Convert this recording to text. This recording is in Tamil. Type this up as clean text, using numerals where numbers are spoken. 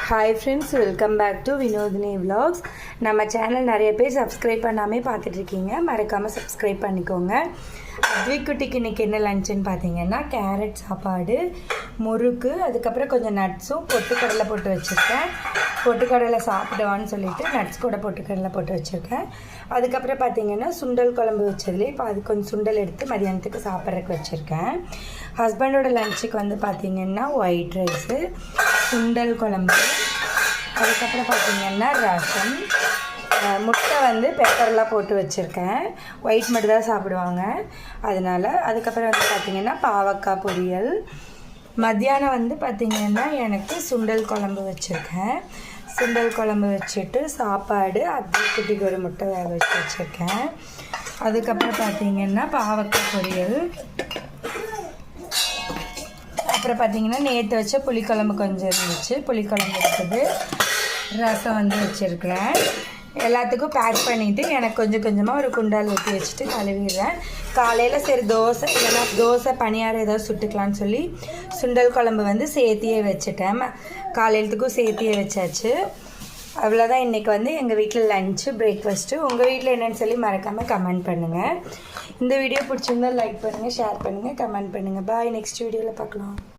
Hi friends, welcome back to Vinodhini vlogs. நம்ம சேனல் நிறைய பேர் சப்ஸ்கிரைப் பண்ணாமே பார்த்துட்ருக்கீங்க. மறக்காமல் சப்ஸ்கிரைப் பண்ணிக்கோங்க. அத்விக்குட்டிக்கு இன்றைக்கி என்ன லஞ்சுன்னு பார்த்தீங்கன்னா, கேரட் சாப்பாடு, முறுக்கு, அதுக்கப்புறம் கொஞ்சம் நட்ஸும் பொட்டுக்கடலை போட்டு வச்சுருக்கேன். பொட்டுக்கடலை சாப்பிடுவான்னு சொல்லிவிட்டு நட்ஸ் கூட பொட்டுக்கடலை போட்டு வச்சுருக்கேன். அதுக்கப்புறம் பார்த்திங்கன்னா சுண்டல் குழம்பு வச்சதுலேயே இப்போ அது கொஞ்சம் சுண்டல் எடுத்து மதியானத்துக்கு சாப்பிட்றதுக்கு வச்சுருக்கேன். ஹஸ்பண்டோட லஞ்சுக்கு வந்து பார்த்திங்கன்னா ஒயிட் ரைஸு, சுண்டல் குழம்பு, அதுக்கப்புறம் பார்த்திங்கன்னா ரசம், முட்டை வந்து பெப்பர்லாம் போட்டு வச்சுருக்கேன். ஒயிட் மட்டும் தான் சாப்பிடுவாங்க அதனால். அதுக்கப்புறம் வந்து பார்த்திங்கன்னா பாவக்காய் பொரியல். மத்தியானம் வந்து பார்த்திங்கன்னா எனக்கு சுண்டல் குழம்பு வச்சுருக்கேன். சுண்டல் குழம்பு வச்சுட்டு சாப்பாடு, அத்விக்குட்டிக்கு ஒரு முட்டை வேக வச்சு வச்சுருக்கேன். அதுக்கப்புறம் பார்த்திங்கன்னா பாவக்காய் பொரியல். அப்புறம் பார்த்திங்கன்னா நேற்று வச்ச புளிக்குழம்பு கொஞ்சம் இருந்துச்சு, புளிக்குழம்பு இருக்குது. ரசம் வந்து வச்சுருக்கிறேன். எல்லாத்துக்கும் பேக் பண்ணிவிட்டு எனக்கு கொஞ்சம் கொஞ்சமாக ஒரு குண்டால் ஊற்றி வச்சுட்டு கழுவிடுறேன். காலையில் சரி தோசை இல்லைன்னா தோசை பணியாரம் ஏதாவது சுட்டுக்கலான்னு சொல்லி சுண்டல் குழம்பு வந்து சேர்த்தியே வச்சுட்டேன். காலையிலத்துக்கும் சேர்த்தியே வச்சாச்சு. அவ்வளோதான் இன்றைக்கி வந்து எங்கள் வீட்டில் லஞ்சு, பிரேக்ஃபாஸ்ட்டு. உங்கள் வீட்டில் என்னென்னு சொல்லி மறக்காமல் கமெண்ட் பண்ணுங்கள். இந்த வீடியோ பிடிச்சிருந்தால் லைக் பண்ணுங்கள், ஷேர் பண்ணுங்கள், கமெண்ட் பண்ணுங்கள். பாய். நெக்ஸ்ட் வீடியோவில் பார்க்கலாம்.